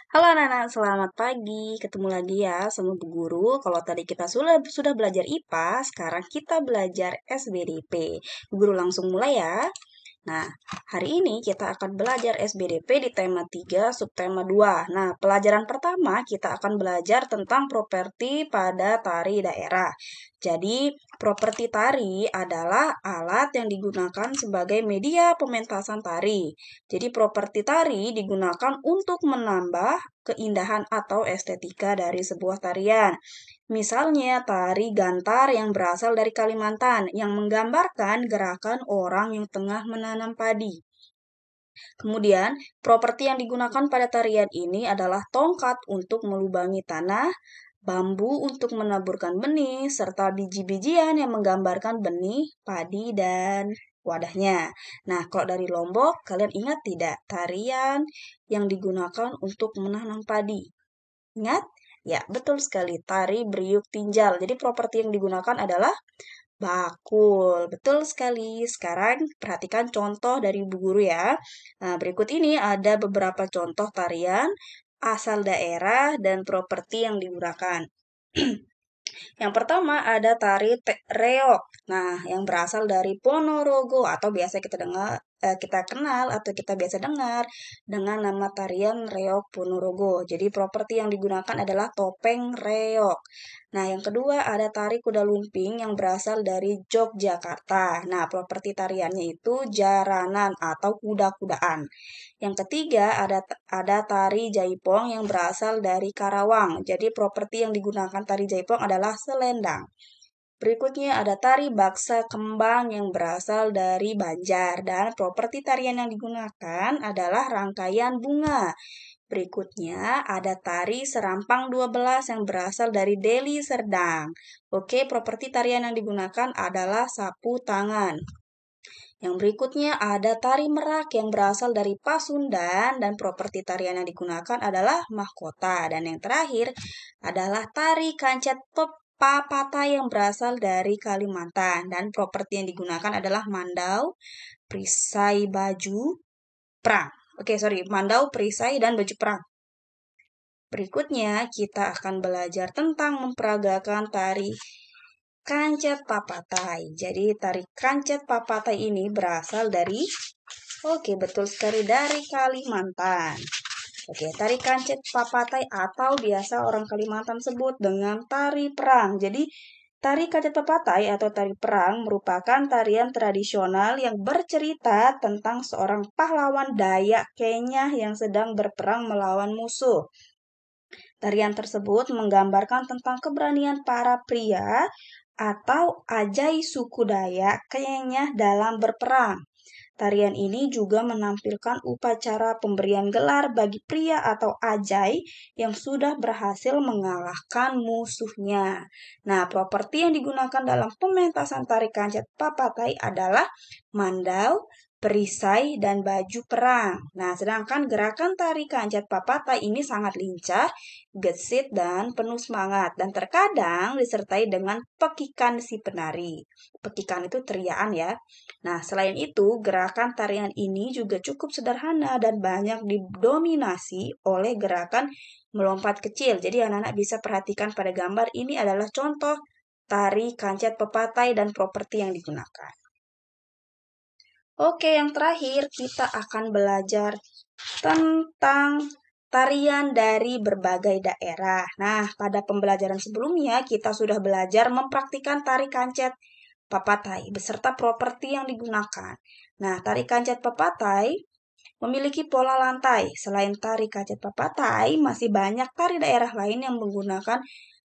Halo anak-anak, selamat pagi. Ketemu lagi ya sama Bu Guru. Kalau tadi kita sudah belajar IPA, sekarang kita belajar SBDP. Bu Guru langsung mulai ya. Nah, hari ini kita akan belajar SBDP di tema 3, subtema 2. Nah, pelajaran pertama kita akan belajar tentang properti pada tari daerah. Jadi, properti tari adalah alat yang digunakan sebagai media pementasan tari. Jadi, properti tari digunakan untuk menambah keindahan atau estetika dari sebuah tarian. Misalnya, tari gantar yang berasal dari Kalimantan yang menggambarkan gerakan orang yang tengah menanam padi. Kemudian, properti yang digunakan pada tarian ini adalah tongkat untuk melubangi tanah, bambu untuk menaburkan benih, serta biji-bijian yang menggambarkan benih, padi, dan wadahnya. Nah, kalau dari Lombok, kalian ingat tidak tarian yang digunakan untuk menanam padi? Ingat? Ya, betul sekali. Tari Beriuk Tinjal. Jadi properti yang digunakan adalah bakul. Betul sekali. Sekarang perhatikan contoh dari Bu Guru ya. Nah, berikut ini ada beberapa contoh tarian asal daerah dan properti yang digunakan. Yang pertama ada tari reok. Nah, yang berasal dari Ponorogo atau biasa kita kenal atau kita biasa dengar dengan nama tarian reok Ponorogo. Jadi properti yang digunakan adalah topeng reok. Nah, yang kedua ada tari kuda lumping yang berasal dari Yogyakarta. Nah, properti tariannya itu jaranan atau kuda-kudaan. Yang ketiga ada tari jaipong yang berasal dari Karawang. Jadi properti yang digunakan tari jaipong adalah selendang. Berikutnya ada tari baksa kembang yang berasal dari Banjar dan properti tarian yang digunakan adalah rangkaian bunga. Berikutnya ada tari serampang 12 yang berasal dari Deli Serdang. Oke, properti tarian yang digunakan adalah sapu tangan. Yang berikutnya ada tari merak yang berasal dari Pasundan dan properti tarian yang digunakan adalah mahkota. Dan yang terakhir adalah tari kancet papata yang berasal dari Kalimantan dan properti yang digunakan adalah mandau, perisai, baju perang. Mandau, perisai, dan baju perang. Berikutnya kita akan belajar tentang memperagakan tari kancet papatai. Jadi tari kancet papatai ini berasal dari betul sekali dari Kalimantan. Tari kancet papatai atau biasa orang Kalimantan sebut dengan tari perang. Jadi tari kancet papatai atau tari perang merupakan tarian tradisional yang bercerita tentang seorang pahlawan Dayak Kenya yang sedang berperang melawan musuh. Tarian tersebut menggambarkan tentang keberanian para pria atau ajai suku Dayak Kenya dalam berperang. Tarian ini juga menampilkan upacara pemberian gelar bagi pria atau ajai yang sudah berhasil mengalahkan musuhnya. Nah, properti yang digunakan dalam pementasan tari kancet papatai adalah mandau, perisai, dan baju perang. Nah, sedangkan gerakan tari kancet papatai ini sangat lincah, gesit, dan penuh semangat. Dan terkadang disertai dengan pekikan si penari. Pekikan itu teriakan ya. Nah, selain itu, gerakan tarian ini juga cukup sederhana dan banyak didominasi oleh gerakan melompat kecil. Jadi anak-anak bisa perhatikan pada gambar ini adalah contoh tari kancet pepatai dan properti yang digunakan. Oke, yang terakhir kita akan belajar tentang tarian dari berbagai daerah. Nah, pada pembelajaran sebelumnya kita sudah belajar mempraktikkan tari kancet papatai beserta properti yang digunakan. Nah, tari kancet papatai memiliki pola lantai. Selain tari kancet papatai, masih banyak tari daerah lain yang menggunakan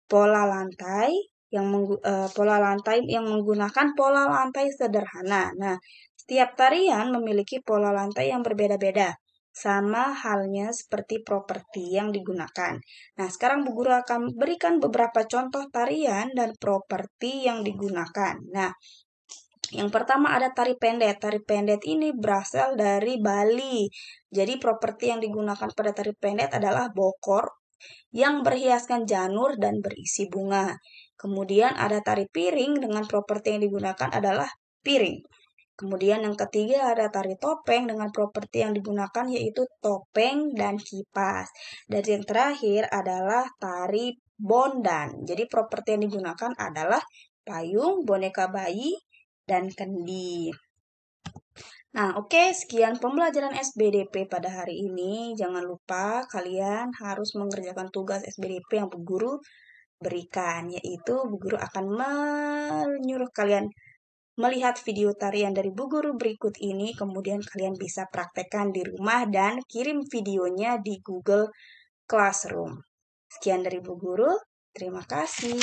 pola lantai menggunakan pola lantai sederhana. Nah, setiap tarian memiliki pola lantai yang berbeda-beda. Sama halnya seperti properti yang digunakan. Nah, sekarang Bu Guru akan berikan beberapa contoh tarian dan properti yang digunakan. Nah, yang pertama ada tari pendet. Tari pendet ini berasal dari Bali. Jadi properti yang digunakan pada tari pendet adalah bokor yang berhiaskan janur dan berisi bunga. Kemudian ada tari piring dengan properti yang digunakan adalah piring. Kemudian yang ketiga ada tari topeng dengan properti yang digunakan yaitu topeng dan kipas. Dan yang terakhir adalah tari bondan. Jadi properti yang digunakan adalah payung, boneka bayi, dan kendi. Nah, oke, sekian pembelajaran SBDP pada hari ini. Jangan lupa kalian harus mengerjakan tugas SBDP yang Bu Guru berikan, yaitu Bu Guru akan menyuruh kalian melihat video tarian dari Bu Guru berikut ini, kemudian kalian bisa praktekkan di rumah dan kirim videonya di Google Classroom. Sekian dari Bu Guru, terima kasih.